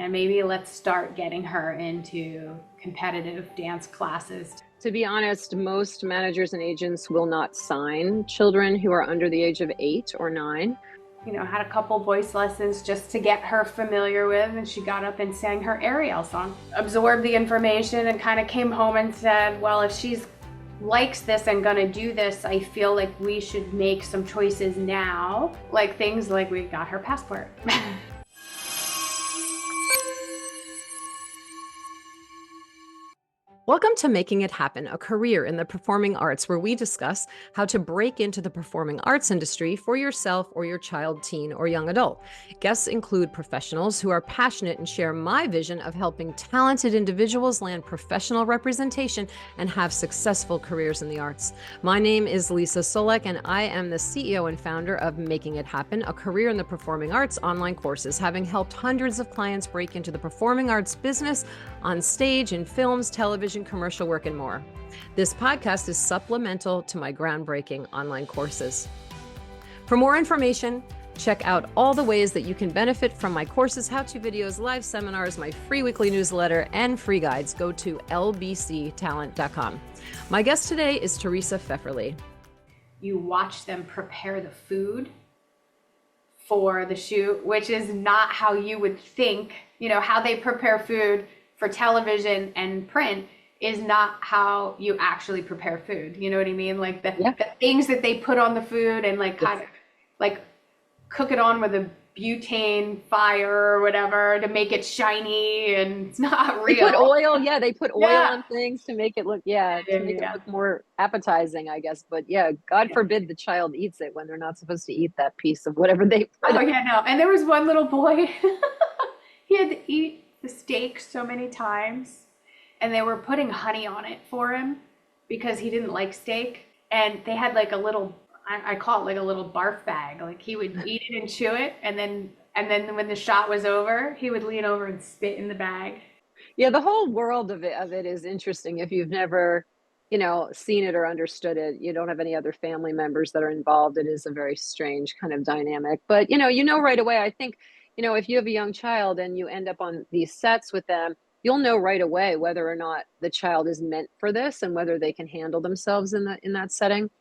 and maybe let's start getting her into competitive dance classes. To be honest, most managers and agents will not sign children who are under the age of 8 or 9. You know, had a couple voice lessons just to get her familiar with, and she got up and sang her Ariel song. Absorbed the information and kind of came home and said, well, if she's likes this and gonna do this, I feel like we should make some choices now. Like things like we got her passport. Welcome to Making It Happen, a career in the performing arts, where we discuss how to break into the performing arts industry for yourself or your child, teen, or young adult. Guests include professionals who are passionate and share my vision of helping talented individuals land professional representation and have successful careers in the arts. My name is Leesa Csolak, and I am the CEO and founder of Making It Happen, a career in the performing arts online courses, having helped hundreds of clients break into the performing arts business on stage, in films, television, commercial work, and more. This podcast is supplemental to my groundbreaking online courses. For more information, check out all the ways that you can benefit from my courses, how-to videos, live seminars, my free weekly newsletter, and free guides. Go to lbctalent.com. My guest today is Teresa Pfefferle. You watch them prepare the food for the shoot, which is not how you would think, you know, how they prepare food for television and print is not how you actually prepare food. You know what I mean? Like the things that they put on the food and like kind of like cook it on with a butane fire or whatever to make it shiny, and it's not real. They put oil, they put oil on things to make it look, it look more appetizing, I guess. But God forbid the child eats it when they're not supposed to eat that piece of whatever they put. And there was one little boy, he had to eat the steak so many times, and they were putting honey on it for him because he didn't like steak. And they had like a little, I call it like a little barf bag. Like he would eat it and chew it, and then when the shot was over, he would lean over and spit in the bag. Yeah, the whole world of it is interesting. If you've never, seen it or understood it, you don't have any other family members that are involved. It is a very strange kind of dynamic. But right away, I think, if you have a young child and you end up on these sets with them, you'll know right away whether or not the child is meant for this and whether they can handle themselves in that setting,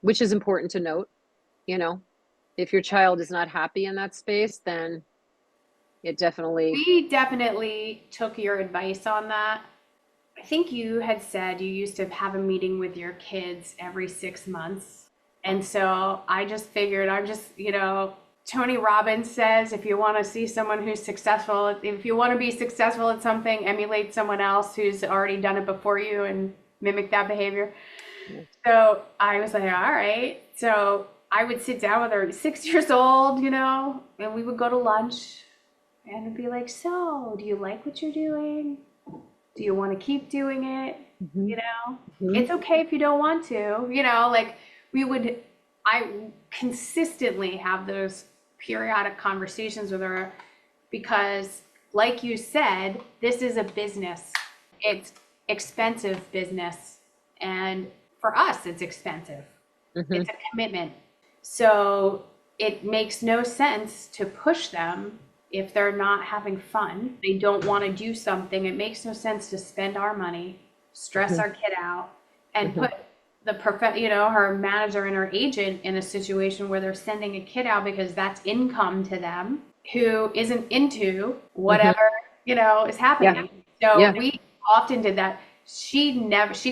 which is important to note. If your child is not happy in that space, then we definitely took your advice on that. I think you had said you used to have a meeting with your kids every 6 months. And so I just figured Tony Robbins says, if you want to see someone who's successful, if you want to be successful at something, emulate someone else who's already done it before you and mimic that behavior. So I was like, all right. So I would sit down with her, 6 years old, and we would go to lunch and it'd be like, so do you like what you're doing? Do you want to keep doing it? Mm-hmm. It's okay if you don't want to, I consistently have those periodic conversations with her because, like you said, this is a business. It's expensive business. And for us, it's expensive. Mm-hmm. It's a commitment. So it makes no sense to push them if they're not having fun. They don't want to do something. It makes no sense to spend our money, stress our kid out, and put her manager and her agent in a situation where they're sending a kid out because that's income to them who isn't into whatever, is happening. So we often did that. She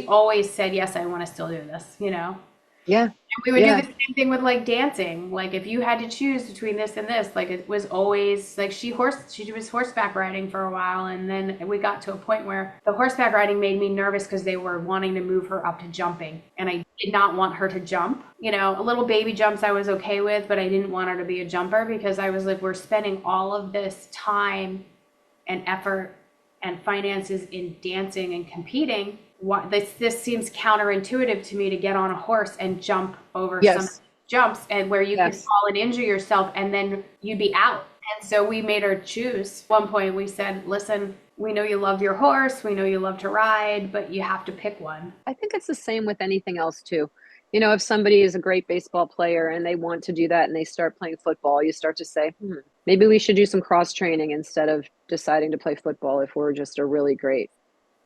always said, yes, I want to still do this, Yeah. And we would do the same thing with like dancing. Like if you had to choose between this and this, like it was always like she was horseback riding for a while. And then we got to a point where the horseback riding made me nervous because they were wanting to move her up to jumping. And I did not want her to jump. A little baby jumps I was okay with, but I didn't want her to be a jumper because I was like, we're spending all of this time and effort and finances in dancing and competing. This seems counterintuitive to me to get on a horse and jump over some jumps and where you could fall and injure yourself and then you'd be out. And so we made her choose. At one point we said, listen, we know you love your horse, we know you love to ride, but you have to pick one. I think it's the same with anything else too. If somebody is a great baseball player and they want to do that and they start playing football, you start to say, Maybe we should do some cross training instead of deciding to play football if we're just a really great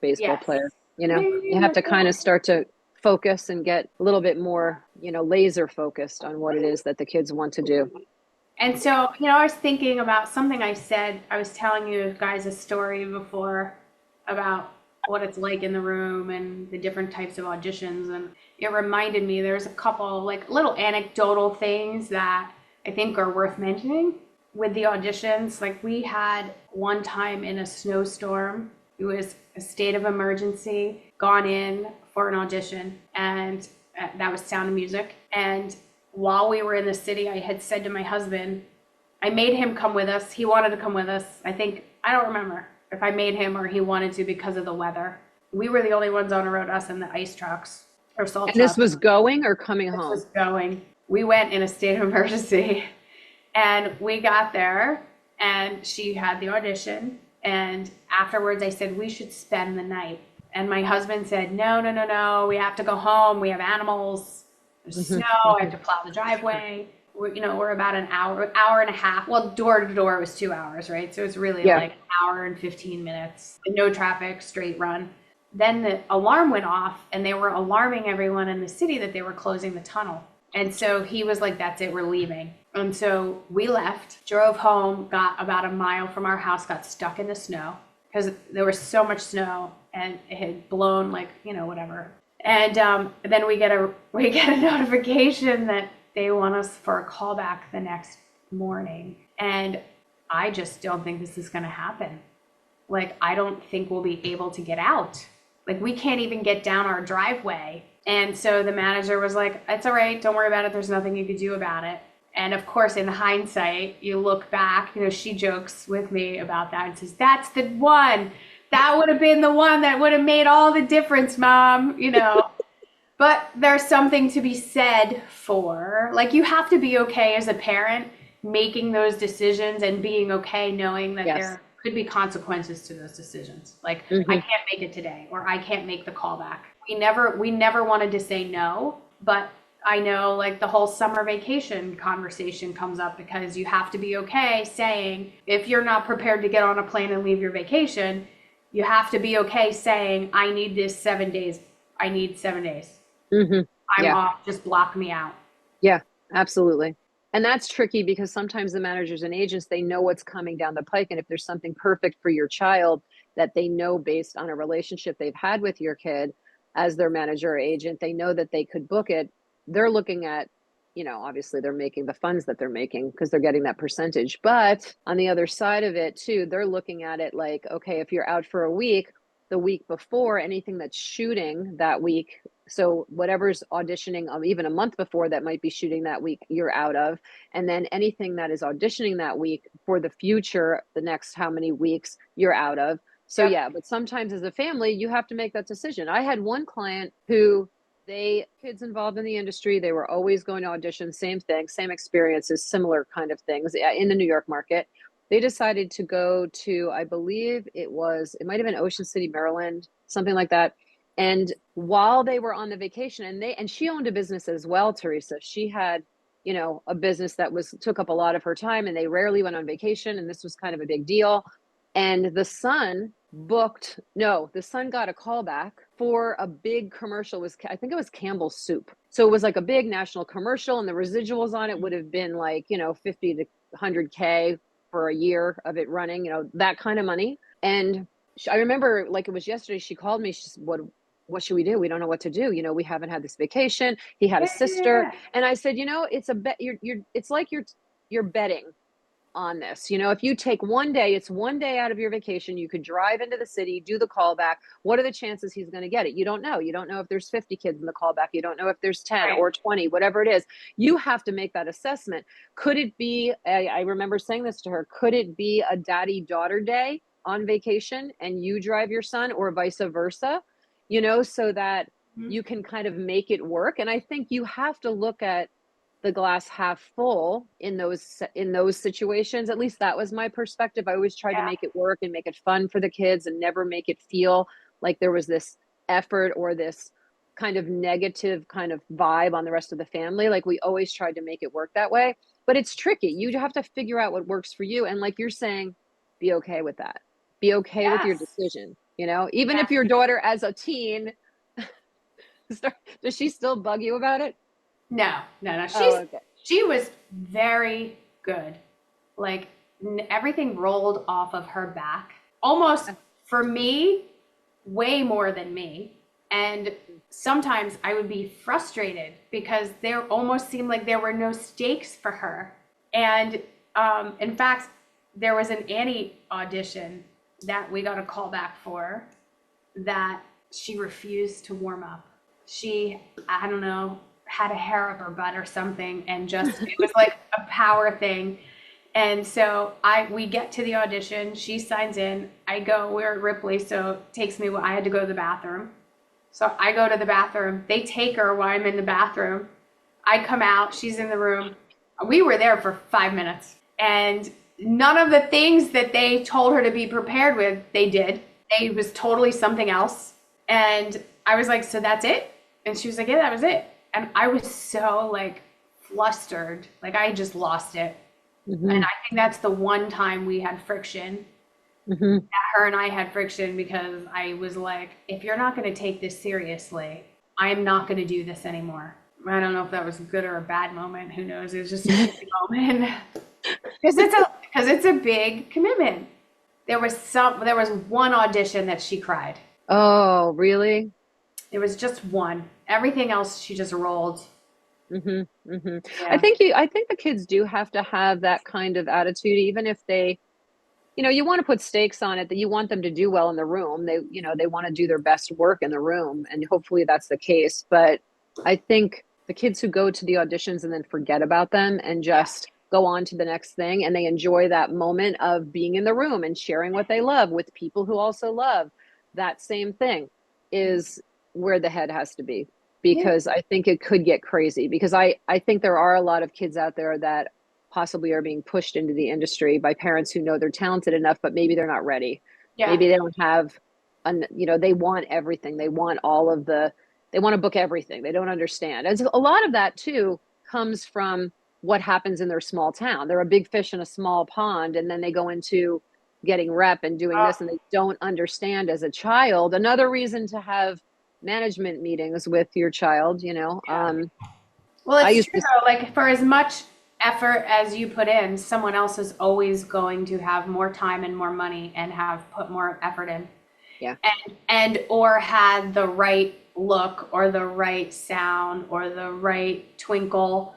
baseball Yes. player. You Maybe have to that's kind of all. start to focus and get a little bit more, laser focused on what it is that the kids want to do. And so, I was thinking about something I said. I was telling you guys a story before about what it's like in the room and the different types of auditions. And it reminded me there's a couple like little anecdotal things that I think are worth mentioning with the auditions. Like we had one time in a snowstorm, it was a state of emergency, gone in for an audition, and that was Sound of Music. And while we were in the city, I had said to my husband, I made him come with us. He wanted to come with us. I don't remember if I made him or he wanted to because of the weather. We were the only ones on the road, us and the ice trucks or salt And this trucks. was going or coming This home? was going. We went in a state of emergency and we got there and she had the audition. And afterwards, I said, we should spend the night. And my husband said, no, no, no, no. We have to go home. We have animals. There's Hmm. snow. I have to plow the driveway. We're about an hour and a half. Well, door to door was 2 hours, right? So it's really Yeah. like an hour and 15 minutes. No traffic, straight run. Then the alarm went off and they were alarming everyone in the city that they were closing the tunnel. And so he was like, that's it, we're leaving. And so we left, drove home, got about a mile from our house, got stuck in the snow because there was so much snow and it had blown like, whatever. And then we get a notification that they want us for a callback the next morning. And I just don't think this is going to happen. Like, I don't think we'll be able to get out. Like, we can't even get down our driveway. And so the manager was like, it's all right. Don't worry about it. There's nothing you could do about it. And of course, in hindsight, you look back, she jokes with me about that and says, that's the one. That would have been the one that would have made all the difference, mom. But there's something to be said for, like, you have to be okay as a parent making those decisions and being okay knowing that Yes. there could be consequences to those decisions. Like, I Hmm. can't make it today, or I can't make the callback. We never wanted to say no, but I know like the whole summer vacation conversation comes up because you have to be okay saying, if you're not prepared to get on a plane and leave your vacation, you have to be okay saying, I need this 7 days. I need 7 days. Hmm. I'm Yeah. off, just block me out. Yeah, absolutely. And that's tricky because sometimes the managers and agents, they know what's coming down the pike. And if there's something perfect for your child that they know based on a relationship they've had with your kid as their manager or agent, they know that they could book it. They're looking at, obviously they're making the funds that they're making because they're getting that percentage. But on the other side of it too, they're looking at it like, okay, if you're out for a week, the week before, anything that's shooting that week, so whatever's auditioning even a month before that might be shooting that week, you're out of. And then anything that is auditioning that week for the future, the next how many weeks, you're out of. So Yep. yeah, but sometimes as a family, you have to make that decision. I had one client who kids involved in the industry, they were always going to audition, same thing, same experiences, similar kind of things in the New York market. They decided to go to, I believe it might have been Ocean City, Maryland, something like that. And while they were on the vacation, and she owned a business as well, Teresa. She had, a business that took up a lot of her time, and they rarely went on vacation, and this was kind of a big deal. And the son got a call back for a big commercial. I think it was Campbell's Soup. So it was like a big national commercial, and the residuals on it would have been like, 50 to 100K for a year of it running, that kind of money. And I remember like it was yesterday, she called me. She said, what should we do? We don't know what to do. We haven't had this vacation. He had a sister. Yeah. And I said, it's a bet. It's like you're betting on this. If you take one day, it's one day out of your vacation. You could drive into the city, do the callback. What are the chances he's going to get it? You don't know. You don't know if there's 50 kids in the callback. You don't know if there's 10 Right. or 20, whatever it is. You have to make that assessment. Could it be, I remember saying this to her, could it be a daddy-daughter day on vacation and you drive your son, or vice versa, so that Mhm. you can kind of make it work? And I think you have to look at the glass half full in those situations. At least that was my perspective. I always tried to Yeah. make it work and make it fun for the kids and never make it feel like there was this effort or this kind of negative kind of vibe on the rest of the family. Like, we always tried to make it work that way. but it's tricky. You have to figure out what works for you. And like you're saying, be okay with that. Be okay with your Yes. decision. You know, even if Yes. your daughter as a teen, does she still bug you about it? No, no, no. Oh, okay. She was very good. Like everything rolled off of her back. Almost for me, way more than me. And sometimes I would be frustrated because there almost seemed like there were no stakes for her. And in fact, there was an Annie audition that we got a call back for that she refused to warm up. She, I don't know, had a hair up her butt or something, and just it was like a power thing. And so we get to the audition, she signs in, I go, we're at Ripley, so it takes me, I had to go to the bathroom. So I go to the bathroom, they take her while I'm in the bathroom. I come out, she's in the room. We were there for 5 minutes, and none of the things that they told her to be prepared with, they did. It was totally something else. And I was like, so that's it? And she was like, yeah, that was it. And I was so like flustered, like I just lost it. Mm-hmm. And I think that's the one time we had friction. Mm-hmm. Her and I had friction because I was like, if you're not going to take this seriously, I am not going to do this anymore. I don't know if that was a good or a bad moment. Who knows? It was just a shitty moment. Because it's a big commitment. There was one audition that she cried. Oh, really? There was just one. Everything else she just rolled. Mm-hmm. Mm-hmm. Yeah. I think the kids do have to have that kind of attitude, even if they, you know, you want to put stakes on it, that you want them to do well in the room. They, you know, they want to do their best work in the room, and hopefully that's the case. But I think the kids who go to the auditions and then forget about them and just go on to the next thing, and they enjoy that moment of being in the room and sharing what they love with people who also love that same thing, is where the head has to be. Yeah. Because I think it could get crazy, because I think there are a lot of kids out there that possibly are being pushed into the industry by parents who know they're talented enough, but maybe they're not ready. Yeah. Maybe they don't have, you know, they want everything. They want they want to book everything. They don't understand. And so a lot of that too comes from what happens in their small town. They're a big fish in a small pond, and then they go into getting rep and doing this, and they don't understand as a child. Another reason to have management meetings with your child, you know. Yeah. Well, I it's used true to, though, like for as much effort as you put in, someone else is always going to have more time and more money and have put more effort in. yeah. And or had the right look or the right sound or the right twinkle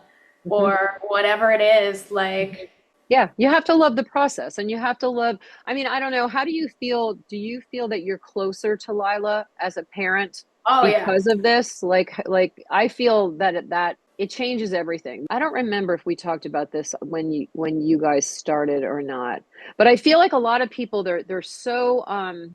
Mm-hmm. or whatever it is, like, Yeah, you have to love the process, and you have to love, I mean, I don't know, how do you feel? Do you feel that you're closer to Lila as a parent oh yeah. because of this? Like I feel that it changes everything. I don't remember if we talked about this when you guys started or not. But I feel like a lot of people, they're so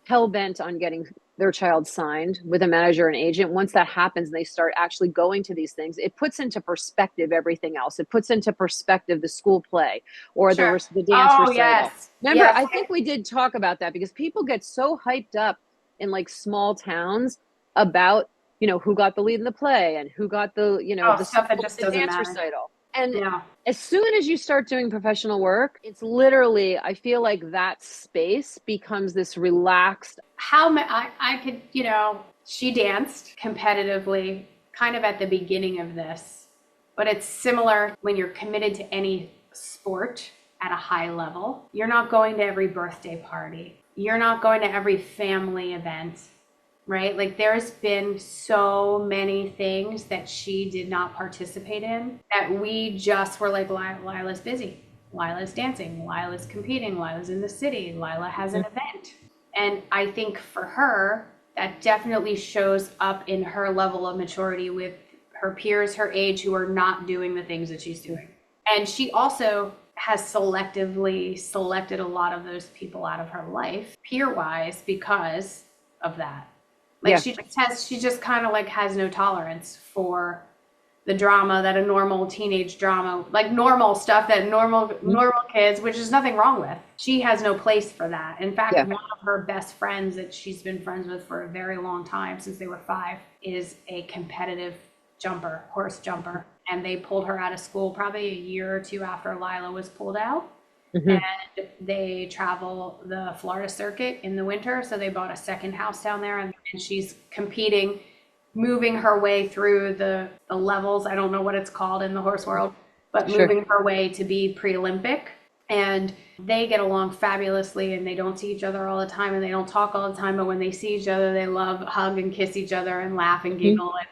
hell bent on getting their child signed with a manager and agent. Once that happens and they start actually going to these things, it puts into perspective everything else. It puts into perspective the school play or Sure. the dance Oh recital. yes. Remember, Yes. I think we did talk about that, because people get so hyped up in like small towns about, you know, who got the lead in the play and who got the, you know, Oh, stuff that just the doesn't dance matter. recital. And Yeah. as soon as you start doing professional work, it's literally, I feel like that space becomes this relaxed. I could, she danced competitively kind of at the beginning of this, but it's similar when you're committed to any sport at a high level. You're not going to every birthday party. You're not going to every family event, right? Like there's been so many things that she did not participate in that we just were like, Lila's busy. Lila's dancing. Lila's competing. Lila's in the city. Lila has an event. And I think for her, that definitely shows up in her level of maturity with her peers, her age, who are not doing the things that she's doing. And she also has selectively selected a lot of those people out of her life, peer-wise, because of that. Like Yeah. she just kind of like has no tolerance for the drama that a normal teenage drama, like normal stuff that normal kids, which is nothing wrong with. She has no place for that. In fact, Yeah. one of her best friends that she's been friends with for a very long time, since they were 5, is a competitive jumper, horse jumper. and they pulled her out of school probably a year or two after Lila was pulled out. Mhm. And they travel the Florida circuit in the winter. So they bought a second house down there, and she's competing, moving her way through the levels. I don't know what it's called in the horse world, but Sure. moving her way to be pre-Olympic. And they get along fabulously, and they don't see each other all the time, and they don't talk all the time. But when they see each other, they love, hug and kiss each other and laugh and Mhm. giggle and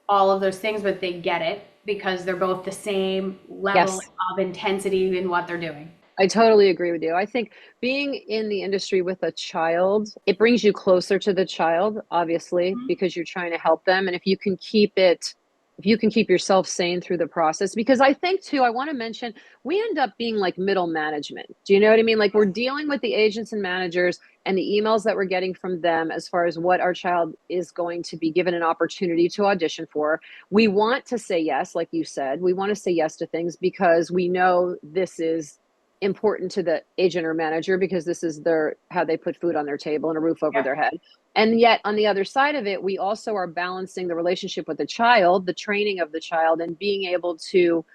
all of those things. But they get it because they're both the same level Yes. of intensity in what they're doing. I totally agree with you. I think being in the industry with a child, it brings you closer to the child, obviously, because you're trying to help them. And if you can keep yourself sane through the process, because I think too, I want to mention, we end up being like middle management. Do you know what I mean? Like we're dealing with the agents and managers and the emails that we're getting from them as far as what our child is going to be given an opportunity to audition for. We want to say yes, like you said, we want to say yes to things because we know this is important to the agent or manager because this is their how they put food on their table and a roof over Yep. their head. And yet on the other side of it, we also are balancing the relationship with the child, the training of the child, and being able to,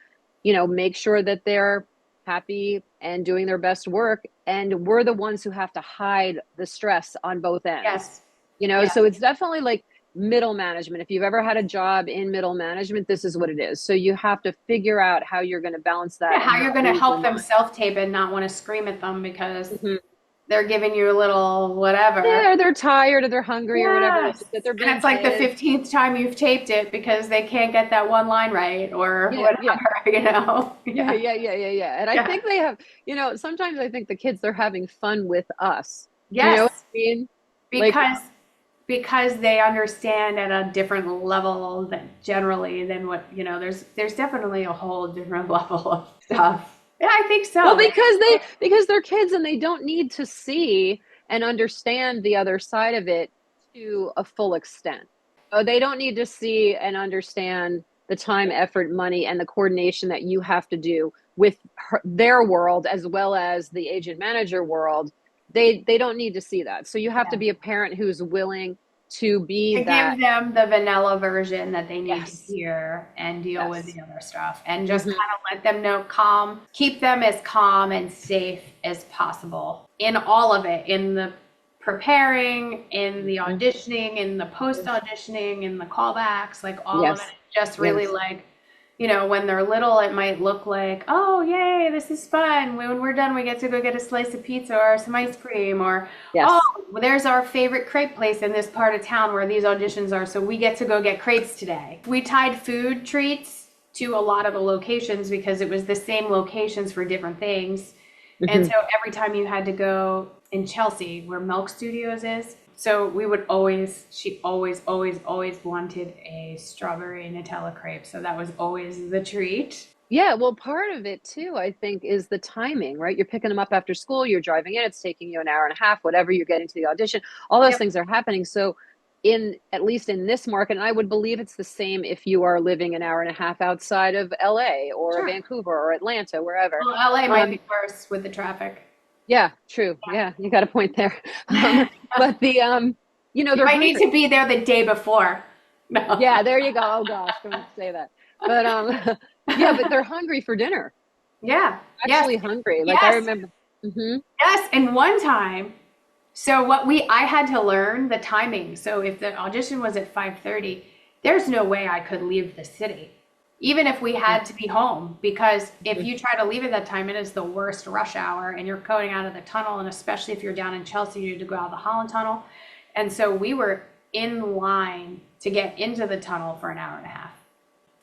make sure that they're happy and doing their best work. And we're the ones who have to hide the stress on both ends. Yes. Yes. So it's definitely like middle management. If you've ever had a job in middle management, this is what it is. So you have to figure out how you're going to balance that Yeah, and how you're not going to lose your help them mind. self-tape and not want to scream at them because Mhm. they're giving you a little whatever. Yeah, or they're tired or they're hungry or whatever it Yes. is, that they're And being it's like the kids. 15th time you've taped it because they can't get that one line right or Yeah, yeah, whatever, you know? yeah, Yeah. yeah, yeah, yeah, yeah. And I Yeah. think they have, sometimes I think the kids, they're having fun with us. Do you know what Yes. I mean? Like, Because they understand at a different level than generally than what, there's definitely a whole different level of stuff. Yeah, I think well, so. because they're kids and they don't need to see and understand the other side of it to a full extent. Oh, they don't need to see and understand the time, effort, money, and the coordination that you have to do with their world as well as the agent manager world. They don't need to see that. So you have to Yeah. be a parent who's willing to be To that. give them the vanilla version that they need to Yes, hear and deal with yes. the other stuff and just Hmm. kind of let them know keep them as calm and safe as possible in all of it, in the preparing, in the Hmm. auditioning, in the post auditioning, in the callbacks, like all of it. Yes, Just really yes, like, when they're little, it might look like, oh, yay, this is fun. When we're done, we get to go get a slice of pizza or some ice cream, or, oh, yes. well, there's our favorite crepe place in this part of town where these auditions are, so we get to go get crepes today. We tied food treats to a lot of the locations because it was the same locations for different things. And Hmm. so every time you had to go in Chelsea, where Milk Studios is, so she always wanted a strawberry Nutella crepe. So that was always the treat. Yeah, well, part of it too, I think, is the timing, right? You're picking them up after school, you're driving in, it's taking you an hour and a half, whatever, you're getting to the audition. All those Yep. things are happening. So at least in this market, and I would believe it's the same if you are living an hour and a half outside of LA or Sure. Vancouver or Atlanta, wherever. Well, LA might Um, be worse with the traffic. yeah, true. Yeah, you got a point there. But You they're might need hungry. to be there the day before. No. Yeah, there you go. Oh gosh, don't say that. But yeah, but they're hungry for dinner. Yeah. Yes. Actually hungry. Like I Yes. remember. Hmm. Yes. And one time, so I had to learn the timing. So if the audition was at 5:30, there's no way I could leave the city, even if we had to be home, because if you try to leave at that time, it is the worst rush hour and you're going out of the tunnel. And especially if you're down in Chelsea, you need to go out of the Holland Tunnel. And so we were in line to get into the tunnel for an hour and a half.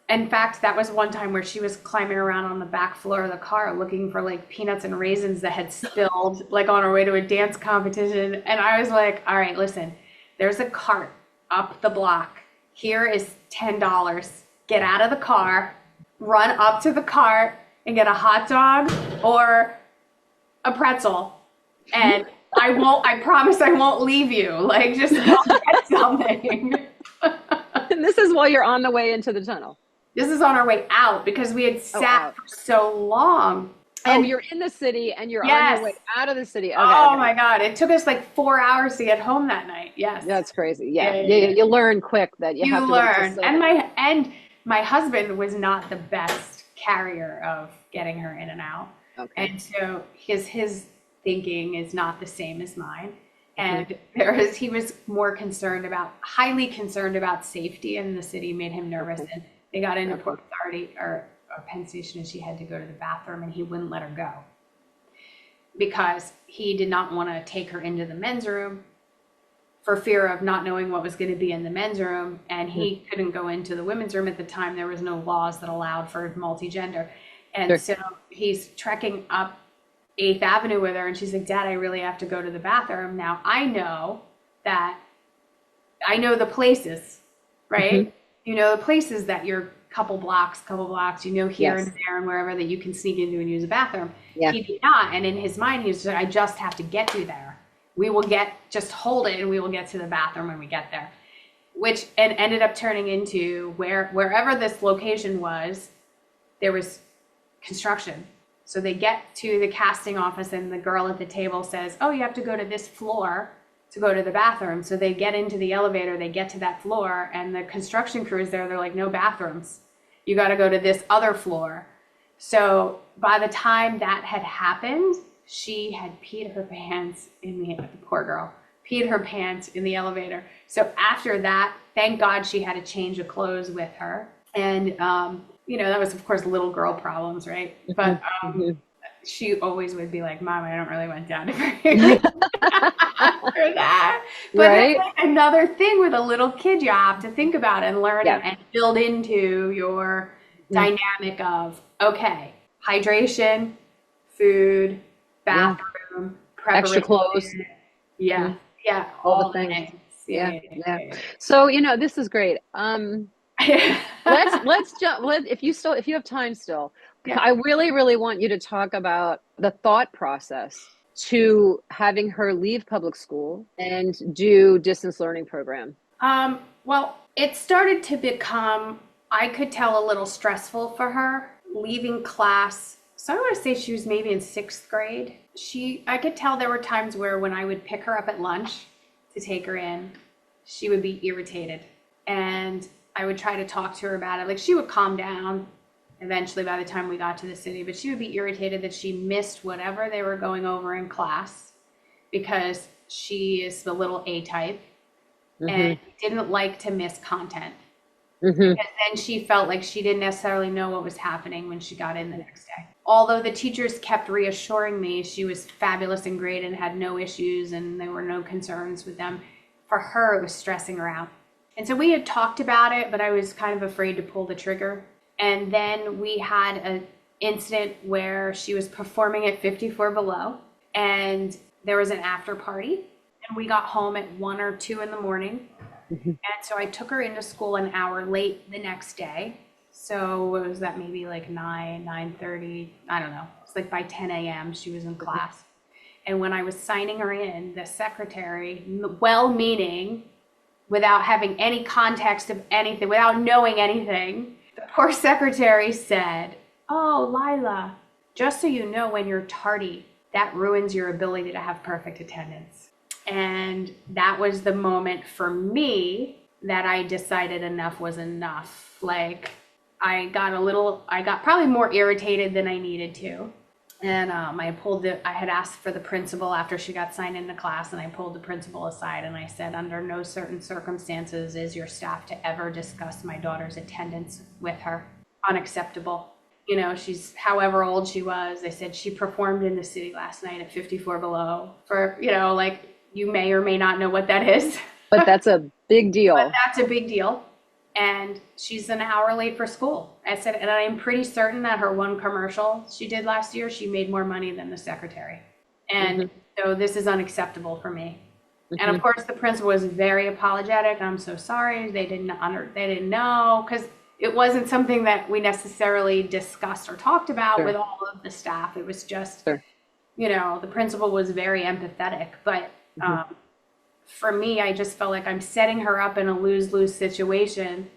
In fact, that was one time where she was climbing around on the back floor of the car looking for like peanuts and raisins that had spilled like on her way to a dance competition. And I was like, all right, listen, there's a cart up the block. Here is $10. Get out of the car, run up to the cart and get a hot dog or a pretzel. And I promise I won't leave you. Like, just go get something. And this is while you're on the way into the tunnel. This is on our way out because we had Oh, sat out. for so long. Oh, And you're in the city and you're on your yes. way out of the city. Okay, Oh okay. my God. It took us like 4 hours to get home that night. Yes. That's crazy. Yeah, Yeah. yeah, Yeah, yeah. you learn quick that you have You to wait till learn. so late. And my husband was not the best carrier of getting her in and out. Okay. And so his thinking is not the same as mine. Mm-hmm. And he was highly concerned about safety, and the city made him nervous. Okay. And they got into Okay. Port Authority or Penn Station, and she had to go to the bathroom, and he wouldn't let her go because he did not want to take her into the men's room for fear of not knowing what was going to be in the men's room. And he couldn't go into the women's room at the time. There was no laws that allowed for multi-gender. And Sure. so he's trekking up 8th Avenue with her, and she's like, Dad, I really have to go to the bathroom. Now I know the places, right? You know the places that you're couple blocks, you know, here Yes. and there and wherever that you can sneak into and use a bathroom. Yeah. He did not. And in his mind, he was like, I just have to get you there. Just hold it and we will get to the bathroom when we get there. Which ended up turning into wherever this location was, there was construction. So they get to the casting office and the girl at the table says, oh, you have to go to this floor to go to the bathroom. So they get into the elevator, they get to that floor, and the construction crew is there. They're like, no bathrooms. You got to go to this other floor. So by the time that had happened, she had peed her pants the poor girl, peed her pants in the elevator. So after that, thank God she had a change of clothes with her. And, you know, that was, of course, little girl problems, right? But she always would be like, Mom, I don't really want down to after that. But Right. it's like another thing with a little kid you have to think about and learn Yeah. and build into your dynamic of, okay, hydration, food, bathroom, preparation. Extra clothes. Yeah. Yeah. All the things. Yeah. Yeah. So, you know, this is great. Let's jump. If you have time still, Yeah. I really, really want you to talk about the thought process to having her leave public school and do distance learning program. Well, it started to become, I could tell, a little stressful for her leaving class. So I want to say she was maybe in 6th grade. I could tell there were times where when I would pick her up at lunch to take her in, she would be irritated. And I would try to talk to her about it. Like, she would calm down eventually by the time we got to the city, but she would be irritated that she missed whatever they were going over in class because she is the little A type and didn't like to miss content. Because then she felt like she didn't necessarily know what was happening when she got in the next day. Although the teachers kept reassuring me she was fabulous and great and had no issues and there were no concerns with them, for her it was stressing her out. And so we had talked about it, but I was kind of afraid to pull the trigger. And then we had an incident where she was performing at 54 Below, and there was an after party, and we got home at 1 or 2 in the morning. And so I took her into school an hour late the next day. So what was that, maybe like 9:30? I don't know. It's like by 10 a.m. she was in class. And when I was signing her in, the secretary, well-meaning, without having any context of anything, without knowing anything, the poor secretary said, oh, Lila, just so you know, when you're tardy, that ruins your ability to have perfect attendance. And that was the moment for me that I decided enough was enough. Like, I got probably more irritated than I needed to. And I had asked for the principal after she got signed into class, and I pulled the principal aside and I said, under no certain circumstances is your staff to ever discuss my daughter's attendance with her. Unacceptable. You know, she's however old she was. They said she performed in the city last night at 54 Below for, you know, like, you may or may not know what that is. But that's a big deal. But that's a big deal. And she's an hour late for school. I said, and I'm pretty certain that her one commercial she did last year, she made more money than the secretary. And so this is unacceptable for me. And of course, the principal was very apologetic. I'm so sorry. They didn't know, because it wasn't something that we necessarily discussed or talked about with all of the staff. It was just, you know, the principal was very empathetic. But for me, I just felt like I'm setting her up in a lose-lose situation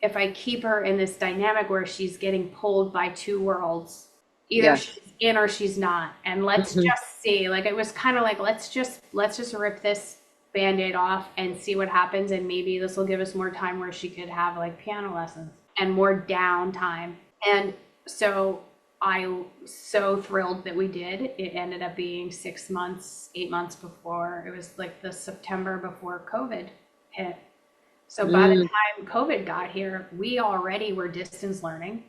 if I keep her in this dynamic where she's getting pulled by two worlds. Either she's in or she's not. And let's just see. Like, it was kind of like, let's just rip this Band-Aid off and see what happens. And maybe this will give us more time where she could have like piano lessons. and more downtime. And so I so thrilled that we did. It ended up being 6 months, 8 months before. It was like the September before COVID hit. So by the Mm. time COVID got here, we already were distance learning.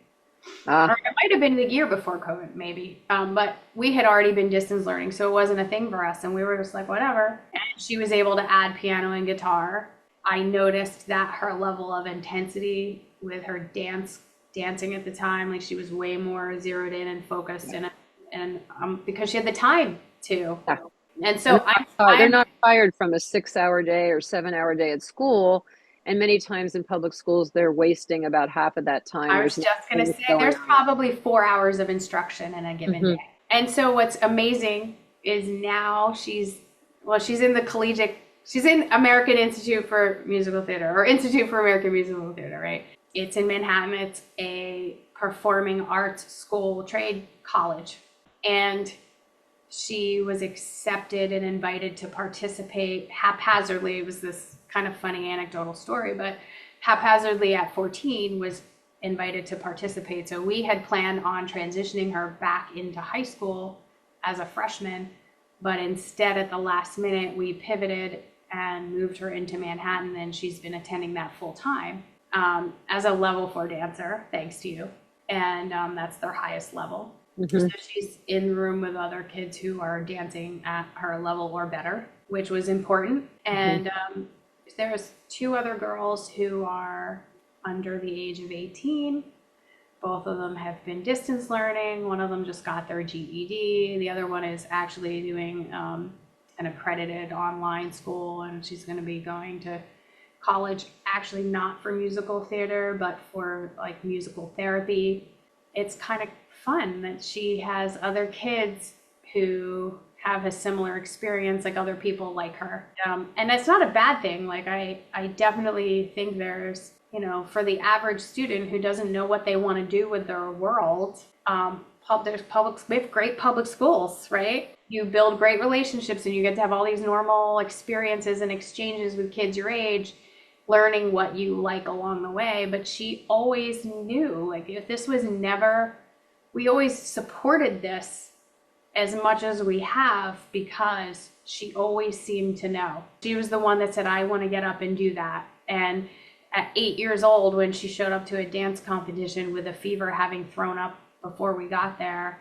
Or Ah, it might have been the year before COVID, maybe. But we had already been distance learning, so it wasn't a thing for us. And we were just like, whatever. And she was able to add piano and guitar. I noticed that her level of intensity with her dancing at the time, like she was way more zeroed in and focused in it, and because she had the time to. yeah. And And so they're I'm not tired from a 6 hour day or 7 hour day at school. And many times in public schools, they're wasting about half of that time. I was There's no just gonna things say going there's on. probably 4 hours of instruction in a given Hmm. day. And so what's amazing is now she's in the collegiate, she's in American Institute for Musical Theater, or Institute for American Musical Theater, right? It's in Manhattan. It's a performing arts school, trade college. And she was accepted and invited to participate haphazardly. It was this kind of funny anecdotal story, but haphazardly at 14 was invited to participate. So we had planned on transitioning her back into high school as a freshman, but instead at the last minute we pivoted and moved her into Manhattan, and she's been attending that full time as a level 4 dancer, thanks to you. And that's their highest level. So Hmm. she's in the room with other kids who are dancing at her level or better, which was important. Hmm. And there's two other girls who are under the age of 18. Both of them have been distance learning. One of them just got their GED. The other one is actually doing an accredited online school, and she's going to be going to college, actually not for musical theater, but for like musical therapy. It's kind of fun that she has other kids who have a similar experience, like other people like her. And it's not a bad thing. Like I definitely think there's, for the average student who doesn't know what they want to do with their world, we have great public schools, right? You build great relationships and you get to have all these normal experiences and exchanges with kids your age, learning what you like along the way. But she always knew, like, if this was never, we always supported this as much as we have because she always seemed to know. She was the one that said, I want to get up and do that. And at 8 years old, when she showed up to a dance competition with a fever having thrown up before we got there,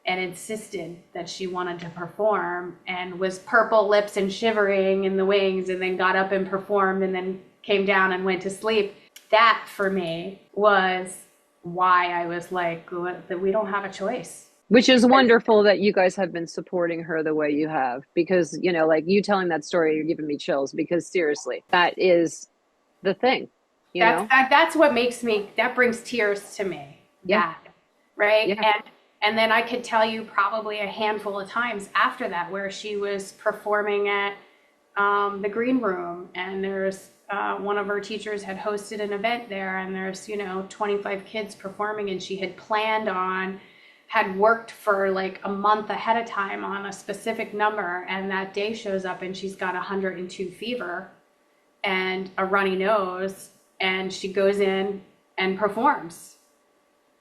and insisted that she wanted to perform and was purple lips and shivering in the wings, and then got up and performed and then came down and went to sleep. That for me was why I was like, that we don't have a choice. Which is wonderful that you guys have been supporting her the way you have, because, like you telling that story, you're giving me chills, because seriously, that is the thing, you That's know? that's what makes me, that brings tears to me. Yeah. That, right? Yeah. And then I could tell you probably a handful of times after that where she was performing at the green room, and there's one of her teachers had hosted an event there, and there's 25 kids performing, and she had worked for like a month ahead of time on a specific number, and that day shows up and she's got 102 fever and a runny nose, and she goes in and performs.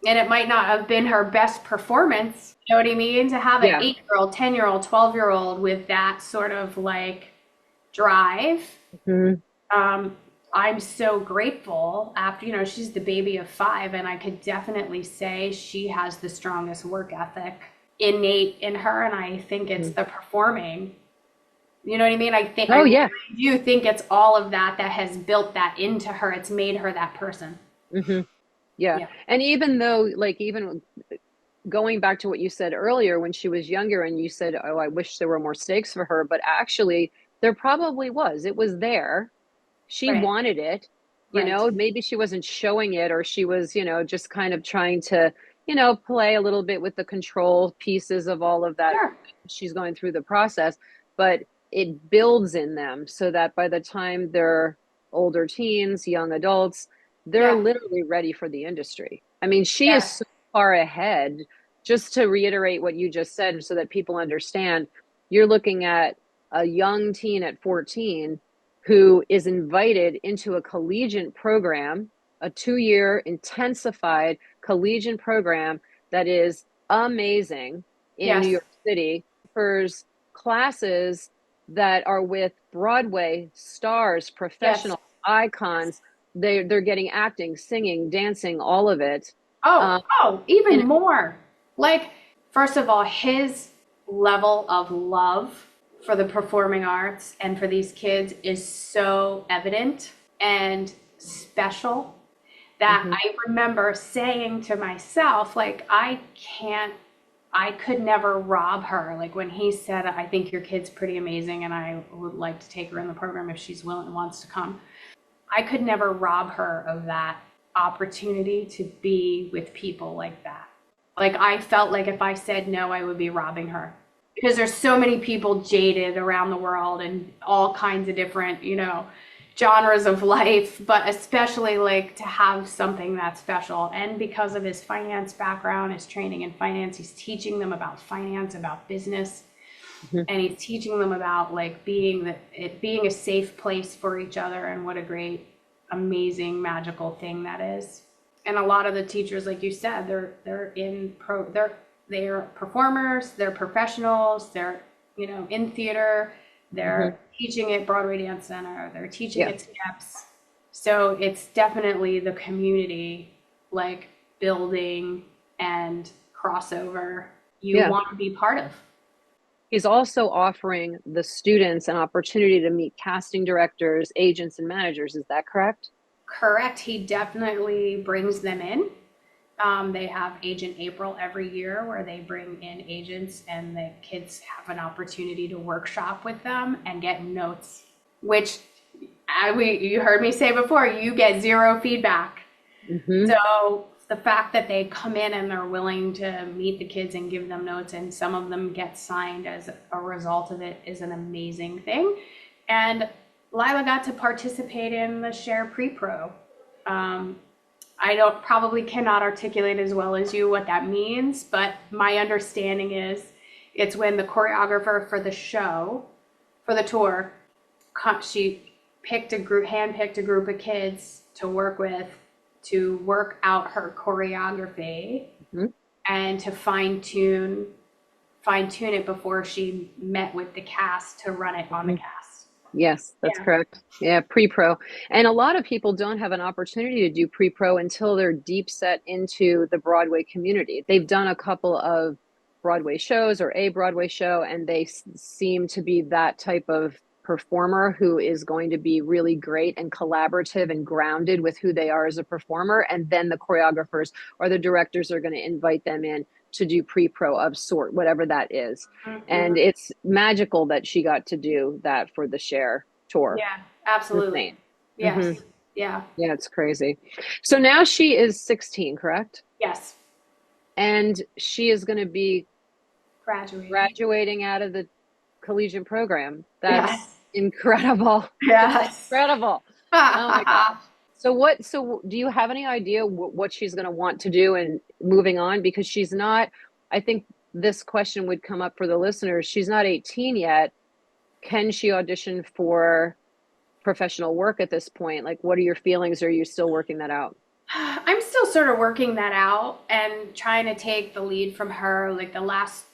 And it might not have been her best performance, you know what I mean? To have an Yeah. 8-year-old, 10-year-old, 12-year-old with that sort of like drive. Mhm. I'm so grateful. After, she's the baby of 5, and I could definitely say she has the strongest work ethic innate in her, and I think it's Mhm. the performing. You know what I mean? I Oh, really yeah. do think it's all of that that has built that into her. It's made her that person. Hmm. Yeah. Yeah. And even though, like, even going back to what you said earlier when she was younger, and you said, oh, I wish there were more stakes for her, but actually, there probably was. It was there. She Right. wanted it, Right. maybe she wasn't showing it, or she was, just kind of trying to, play a little bit with the control pieces of all of that. Sure. She's going through the process, but it builds in them so that by the time they're older teens, young adults, they're Yeah. literally ready for the industry. I mean, she is Yes. so far ahead. Just to reiterate what you just said so that people understand, you're looking at a young teen at 14 who is invited into a collegiate program a 2-year intensified collegiate program that is amazing in New Yes. York City, offers classes that are with Broadway stars, Yes. professional icons. They're getting acting, singing, dancing, all of it. Oh, Um, oh, even and more. Like, first of all, his level of love for the performing arts and for these kids is so evident and special that mhm, I remember saying to myself, like, I could never rob her. Like when he said, I think your kid's pretty amazing and I would like to take her in the program if she's willing and wants to come. I could never rob her of that opportunity to be with people like that. Like I felt like if I said no, I would be robbing her because there's so many people jaded around the world and all kinds of different, genres of life, but especially like to have something that's special. And because of his finance background, his training in finance, he's teaching them about finance, about business, mhm. and he's teaching them about like being a safe place for each other and what a great, amazing, magical thing that is. And a lot of the teachers, like you said, they're performers, they're professionals, they're in theater, Mhm. they're teaching at Broadway Dance Center, they're teaching Yeah. at Steps. So it's definitely the community like building and crossover you Yeah. want to be part of. He's also offering the students an opportunity to meet casting directors, agents, and managers. Is that correct? Correct. He definitely brings them in. They have Agent April every year where they bring in agents and the kids have an opportunity to workshop with them and get notes, which you heard me say before, you get zero feedback. Mm-hmm. So the fact that they come in and they're willing to meet the kids and give them notes and some of them get signed as a result of it is an amazing thing. And Lila got to participate in the Share Pre-Pro. I don't probably cannot articulate as well as you what that means, but my understanding is it's when the choreographer for the show, for the tour, she handpicked a group of kids to work with to work out her choreography Mm-hmm. and to fine tune it before she met with the cast to run it on the Mm-hmm. cast. Yes, that's Yeah. correct. Yeah, pre-pro. And a lot of people don't have an opportunity to do pre-pro until they're deep set into the Broadway community. They've done a couple of Broadway shows or a Broadway show, and they seem to be that type of performer who is going to be really great and collaborative and grounded with who they are as a performer. And then the choreographers or the directors are going to invite them in to do pre-pro of sort, whatever that is. Mhm. And it's magical that she got to do that for the Share tour. Yeah, It's absolutely. insane. Hmm. Yes. Yeah. Yeah, it's crazy. So now she is 16, correct? Yes. And she is going to be Graduating. graduating out of the collegiate program. That's Yes. incredible. That's Yes. incredible. Oh my gosh. So do you have any idea what she's going to want to do and moving on? Because she's not, I think this question would come up for the listeners. She's not 18 yet. Can she audition for professional work at this point? Like, what are your feelings? Are you still working that out? I'm still sort of working that out and trying to take the lead from her. Like the last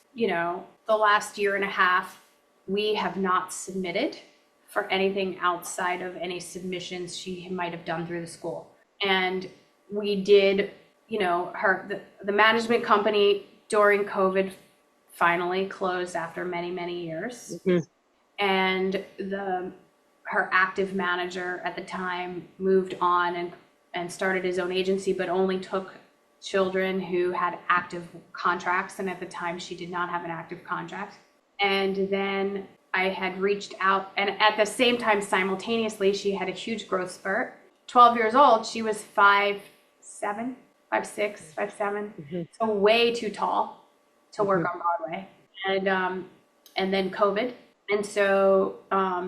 year and a half, we have not submitted for anything outside of any submissions she might have done through the school. And we did, the management company during COVID finally closed after many, many years. Hmm. And her active manager at the time moved on and started his own agency, but only took children who had active contracts. And at the time, she did not have an active contract. And then I had reached out, and at the same time, simultaneously, she had a huge growth spurt. 12 years old, she was 5'7", 5'6", 5'7", Hmm. so way too tall to work Hmm. on Broadway. And then COVID. And so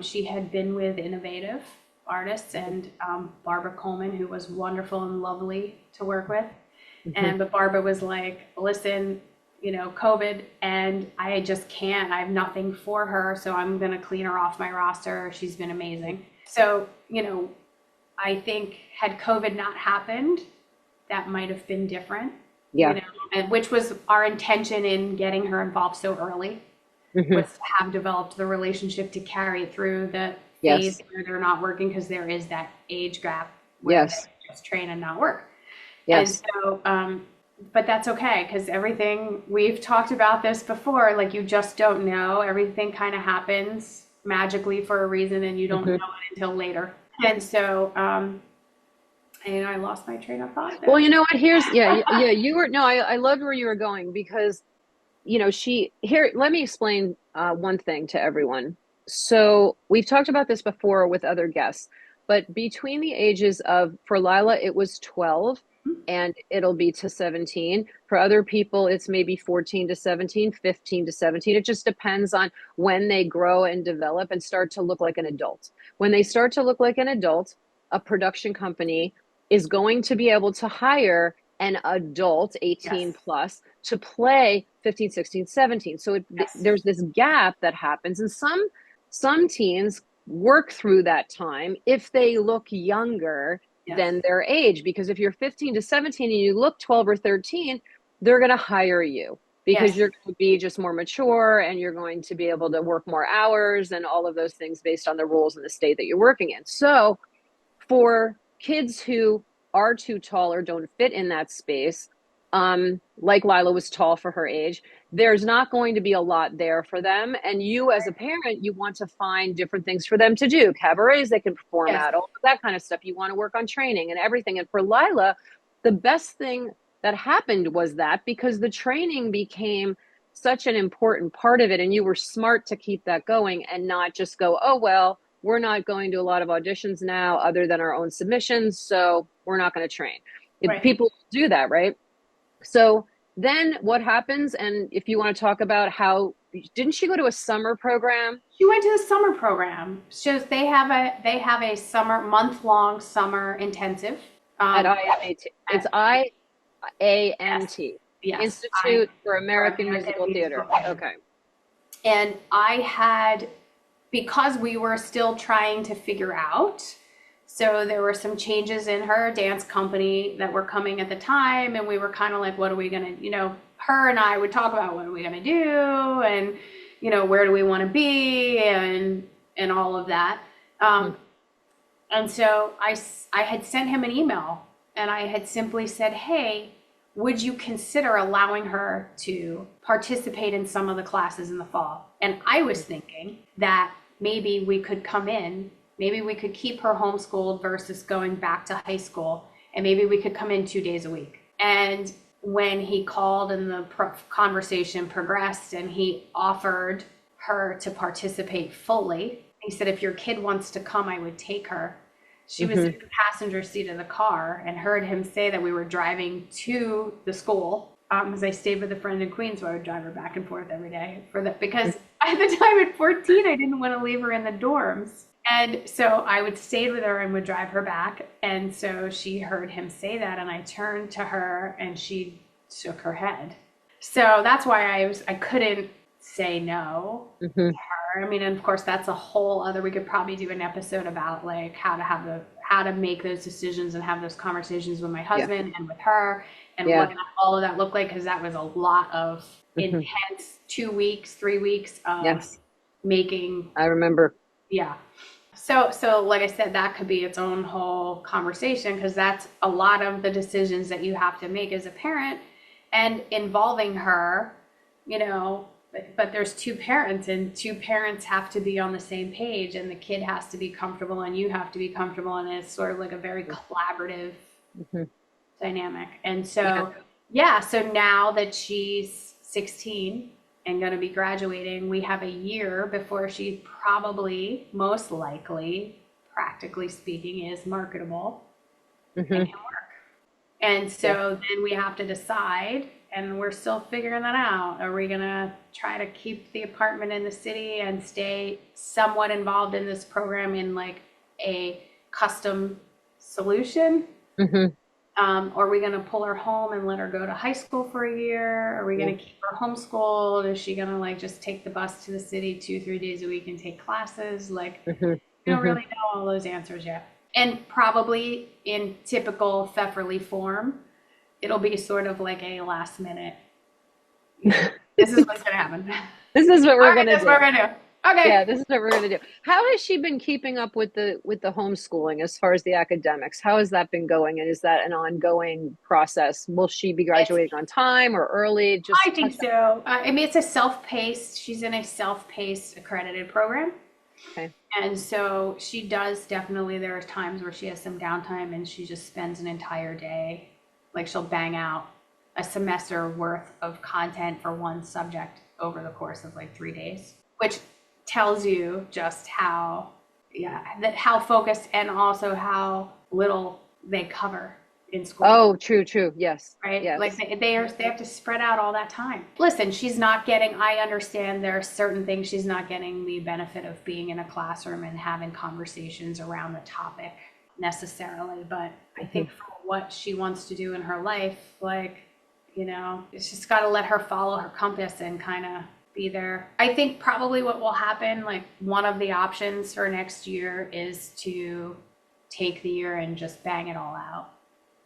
she had been with innovative artists and Barbara Coleman, who was wonderful and lovely to work with. Hmm. But Barbara was like, listen, COVID, and I just can't. I have nothing for her, so I'm going to clean her off my roster. She's been amazing. So, I think had COVID not happened, that might have been different, you Yeah. know, and which was our intention in getting her involved so early, Hmm. was to have developed the relationship to carry through the phase Yes. where they're not working, because there is that age gap where they Yes. just train and not work. And Yes. so, but that's okay, because everything, we've talked about this before, like you just don't know. Everything kind of happens magically for a reason, and you don't know Hmm. it until later. And so, and I lost my train of thought Well, there. you know what? Here's, yeah, you were, no, I loved where you were going because, let me explain one thing to everyone. So we've talked about this before with other guests, but between the ages of, for Lila, it was 12 and it'll be to 17. For other people, it's maybe 14 to 17, 15 to 17. It just depends on when they grow and develop and start to look like an adult. When they start to look like an adult, a production company is going to be able to hire an adult 18 Yes, plus to play 15, 16, 17. So yes, there's this gap that happens, and some teens work through that time if they look younger yes, than their age, because if you're 15 to 17 and you look 12 or 13, they're going to hire you because yes, you're going to be just more mature and you're going to be able to work more hours and all of those things based on the rules in the state that you're working in. So for kids who are too tall or don't fit in that space, like Lila was tall for her age, there's not going to be a lot there for them. And you, as a parent, you want to find different things for them to do, cabarets they can perform yes, at, all of that kind of stuff. You want to work on training and everything. And for Lila, the best thing that happened was that because the training became such an important part of it, and you were smart to keep that going and not just go, oh, well, we're not going to a lot of auditions now other than our own submissions, so we're not going to train. right. People do that, right? So then what happens? And if you want to talk about how, didn't she go to a summer program She went to the summer program. Shows they have a summer, month-long summer intensive. at Um, IAMT? It's at, yes, IAMT, yes, I Institute for for American American Musical Musical Theater. Theater. Okay. And I had, because we were still trying to figure out, so there were some changes in her dance company that were coming at the time, and we were kind of like, what are we gonna, her and I would talk about what are we gonna do, and where do we want to be, and all of that. Mm-hmm. And so I had sent him an email, and I had simply said, hey, would you consider allowing her to participate in some of the classes in the fall? And I was thinking that maybe we could come in, maybe we could keep her homeschooled versus going back to high school, and maybe we could come in 2 days a week. And when he called and the conversation progressed and he offered her to participate fully, he said, if your kid wants to come, I would take her. She was in Mm-hmm. the passenger seat of the car and heard him say that we were driving to the school, because I stayed with a friend in Queens, so I would drive her back and forth every day for that, because at the time at 14, I didn't want to leave her in the dorms. And so I would stay with her and would drive her back. And so she heard him say that, and I turned to her and she shook her head. So that's why I couldn't say no Mm-hmm. to her. I mean, and of course that's a whole other, we could probably do an episode about like how to make those decisions and have those conversations with my Yeah. husband and with her, and Yeah. what all of that looked like, because that was a lot of Mm-hmm. intense 2 weeks, 3 weeks of Yes. making, I remember. yeah. So like I said, that could be its own whole conversation, because that's a lot of the decisions that you have to make as a parent, and involving her, but there's two parents, and two parents have to be on the same page, and the kid has to be comfortable and you have to be comfortable, and it's sort of like a very collaborative Mm-hmm. dynamic. And Yeah. so, yeah, so now that she's 16 and going to be graduating, we have a year before she probably, most likely, practically speaking, is marketable and Mm-hmm. can work. And Yeah. so then we have to decide, and we're still figuring that out. Are we going to try to keep the apartment in the city and stay somewhat involved in this program in like a custom solution? Mm-hmm. Or are we going to pull her home and let her go to high school for a year? Are we Yeah. going to keep her homeschooled? Is she going to like just take the bus to the city 2, 3 days a week and take classes? Like, Mm-hmm. we don't Mm-hmm. really know all those answers yet. And probably in typical Pfefferle form, it'll be sort of like a last minute, this is what's going to happen. This is what All we're right, going to that's do. what we're going to do. Okay. Yeah, this is what we're going to do. How has she been keeping up with the homeschooling as far as the academics? How has that been going? And is that an ongoing process? Will she be graduating on time or early? I Just think so. I mean, it's a self-paced, she's in a self-paced accredited program. Okay. And so she does definitely, there are times where she has some downtime and she just spends an entire day, like she'll bang out a semester worth of content for one subject over the course of like 3 days, which tells you just how, how focused and also how little they cover in school. Oh, true. Yes. Right? Yes. Like they have to spread out all that time. Listen, she's not getting, I understand there are certain things she's not getting the benefit of being in a classroom and having conversations around the topic necessarily, but I think for what she wants to do in her life, like, it's just got to let her follow her compass and kind of be there. I think probably what will happen, like one of the options for next year is to take the year and just bang it all out.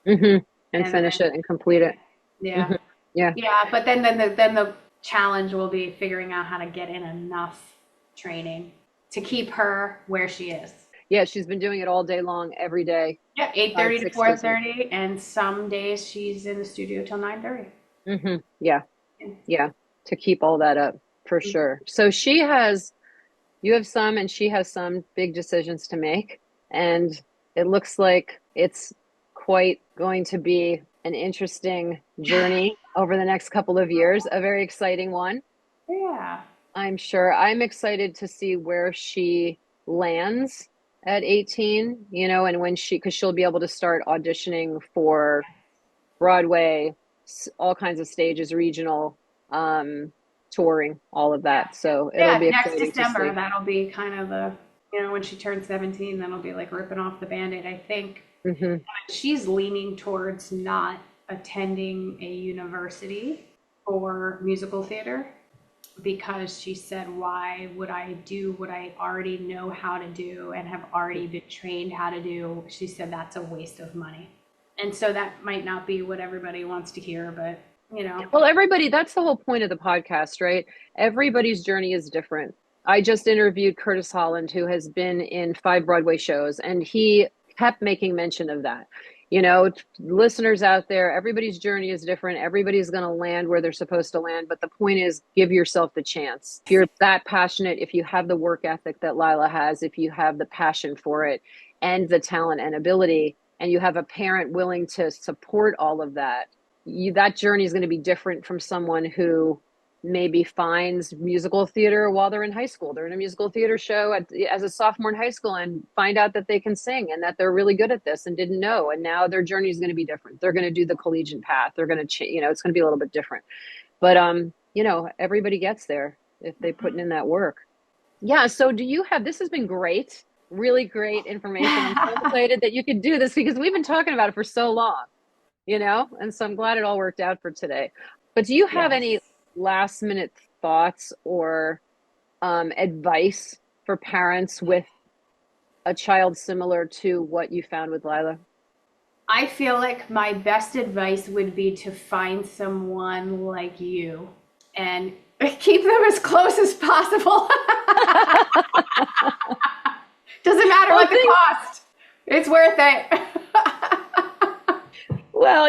And finish it and complete it. Yeah. Yeah. Yeah, but then the challenge will be figuring out how to get in enough training to keep her where she is. Yeah, she's been doing it all day long, every day. Yeah, 8:30 to 6 days a 4:30, and some days she's in the studio till 9:30. Yeah, to keep all that up for sure. So you have some and she has some big decisions to make. And it looks like it's quite going to be an interesting journey over the next couple of years, a very exciting one. Yeah. I'm sure. I'm excited to see where she lands at 18, and when because she'll be able to start auditioning for Broadway, all kinds of stages, regional, touring, all of that. So it'll be Next exciting December, to see. that'll be kind of the, when she turns 17, that'll be like ripping off the Band-Aid, I think. She's leaning towards not attending a university for musical theater because she said, why would I do what I already know how to do and have already been trained how to do? She said that's a waste of money. And so that might not be what everybody wants to hear, but Well, that's the whole point of the podcast, right? Everybody's journey is different. I just interviewed Curtis Holland, who has been in 5 Broadway shows, and he kept making mention of that. Listeners out there, everybody's journey is different. Everybody's going to land where they're supposed to land. But the point is, give yourself the chance. If you're that passionate, if you have the work ethic that Lila has, if you have the passion for it and the talent and ability, and you have a parent willing to support all of that, that journey is going to be different from someone who maybe finds musical theater while they're in high school. They're in a musical theater show as a sophomore in high school and find out that they can sing and that they're really good at this and didn't know. And now their journey is going to be different. They're going to do the collegiate path. They're going to, it's going to be a little bit different. But, everybody gets there if they put in that work. Yeah. So this has been great, really great information. I'm so excited that you could do this because we've been talking about it for so long, and so I'm glad it all worked out for today. But do you have any last minute thoughts or advice for parents with a child similar to what you found with Lila? I feel like my best advice would be to find someone like you and keep them as close as possible. Doesn't matter what the cost. It's worth it. Well,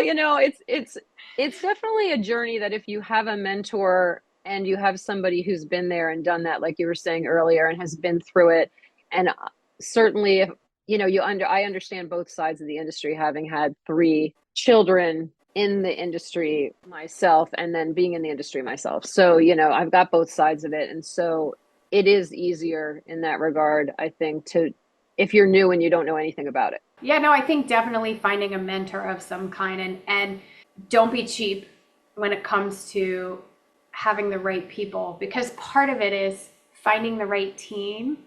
it's definitely a journey that if you have a mentor and you have somebody who's been there and done that, like you were saying earlier, and has been through it. And certainly, if I understand both sides of the industry, having had 3 children in the industry myself and then being in the industry myself. So, I've got both sides of it. And so it is easier in that regard, I think, if you're new and you don't know anything about it. Yeah, no, I think definitely finding a mentor of some kind and don't be cheap when it comes to having the right people, because part of it is finding the right team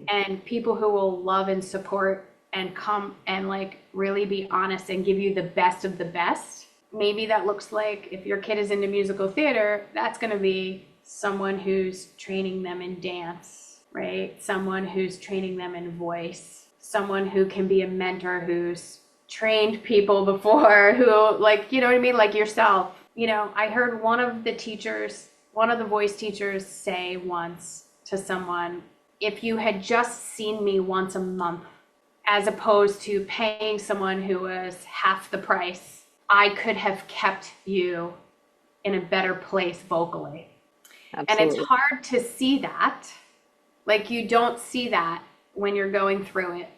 and people who will love and support and come and like really be honest and give you the best of the best. Maybe that looks like, if your kid is into musical theater, that's going to be someone who's training them in dance, right? Someone who's training them in voice, someone who can be a mentor, who's trained people before, who, like, you know what I mean? Like yourself. You know, I heard one of the voice teachers say once to someone, if you had just seen me once a month, as opposed to paying someone who was half the price, I could have kept you in a better place vocally. Absolutely. And it's hard to see that. Like, you don't see that when you're going through it.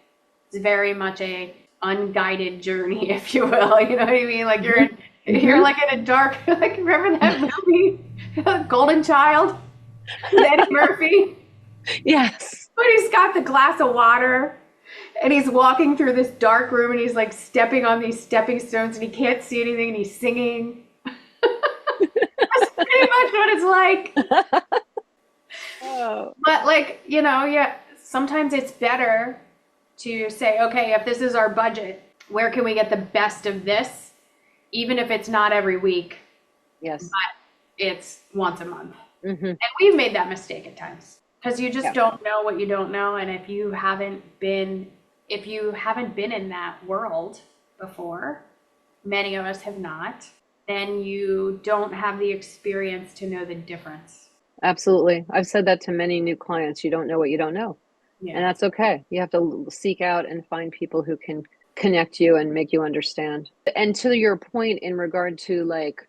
It's very much a unguided journey, if you will. You know what I mean? Like, you're like in a dark, like, remember that movie, Golden Child, with Eddie Murphy? Yes. But he's got the glass of water and he's walking through this dark room and he's like stepping on these stepping stones and he can't see anything and he's singing. That's pretty much what it's like. Oh. But, like, you know, yeah, sometimes it's better to say, okay, if this is our budget, where can we get the best of this? Even if it's not every week. Yes. But it's once a month. Mm-hmm. And we've made that mistake at times because you just Yeah. don't know what you don't know. And if you haven't been in that world before, many of us have not, then you don't have the experience to know the difference. Absolutely. I've said that to many new clients. You don't know what you don't know. Yeah. And that's okay. You have to seek out and find people who can connect you and make you understand. And to your point in regard to like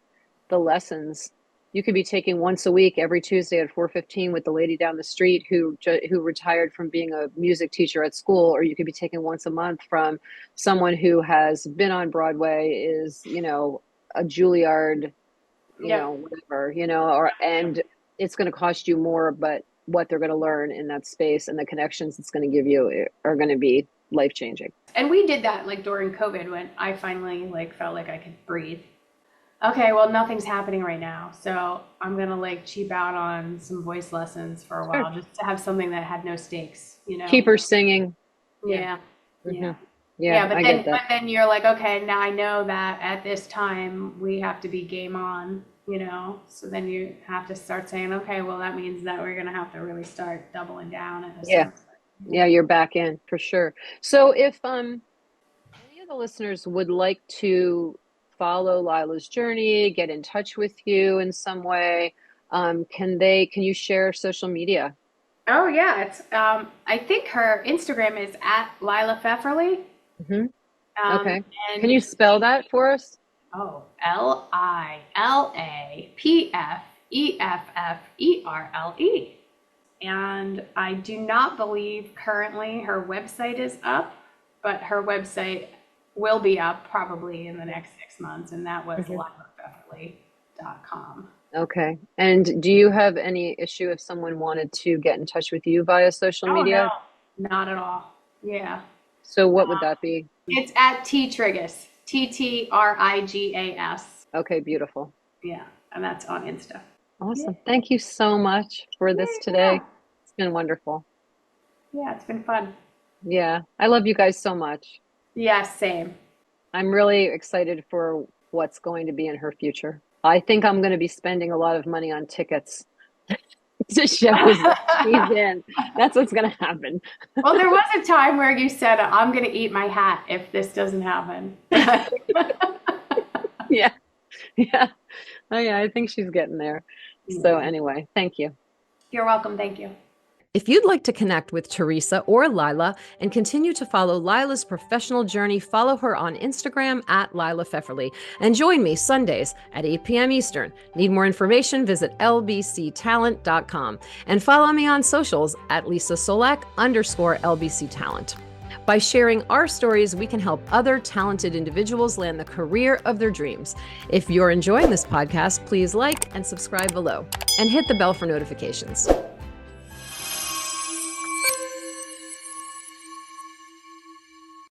the lessons, you could be taking once a week every Tuesday at 4:15 with the lady down the street who retired from being a music teacher at school, or you could be taking once a month from someone who has been on Broadway, is, you know, a Juilliard, you know, whatever, you know, or, and it's going to cost you more, but what they're going to learn in that space and the connections it's going to give you are going to be life-changing. And we did that like during COVID when I finally like felt like I could breathe. Okay, well, nothing's happening right now, so I'm going to like cheap out on some voice lessons for a while just to have something that had no stakes, you know? Keep her singing. Yeah. Mm-hmm. Yeah. Yeah, but I then get that. but then you're like, okay, now I know that at this time we have to be game on, you know? So then you have to start saying, okay, well, that means that we're going to have to really start doubling down at this. Yeah. Yeah, you're back in for sure. So if any of the listeners would like to follow Lila's journey, get in touch with you in some way, can you share social media? Oh yeah, it's I think her Instagram is at Leesa Pfefferle. Mm-hmm. Okay. And Can you spell that for us? Oh, Lilapfefferle. And I do not believe currently her website is up, but her website will be up probably in the next 6 months, and that was leesapfefferle.com. Okay. And do you have any issue if someone wanted to get in touch with you via social media? No, not at all. Yeah. So what would that be? It's at Trigas, TTRIGAS. Okay, beautiful. Yeah, and that's on Insta. Awesome. Yeah. Thank you so much for this today. Yeah. It's been wonderful. Yeah, it's been fun. Yeah, I love you guys so much. Yeah, same. I'm really excited for what's going to be in her future. I think I'm going to be spending a lot of money on tickets to shows that she's in. That's what's going to happen. Well, there was a time where you said, I'm going to eat my hat if this doesn't happen. Yeah. Yeah. Oh, yeah, I think she's getting there. So anyway, thank you. You're welcome. Thank you. If you'd like to connect with Teresa or Leesa and continue to follow Lila's professional journey, follow her on Instagram at Leesa Pfefferle and join me Sundays at 8 p.m. Eastern. Need more information? Visit lbctalent.com and follow me on socials at Leesa Csolak _LBC Talent. By sharing our stories, we can help other talented individuals land the career of their dreams. If you're enjoying this podcast, please like and subscribe below and hit the bell for notifications.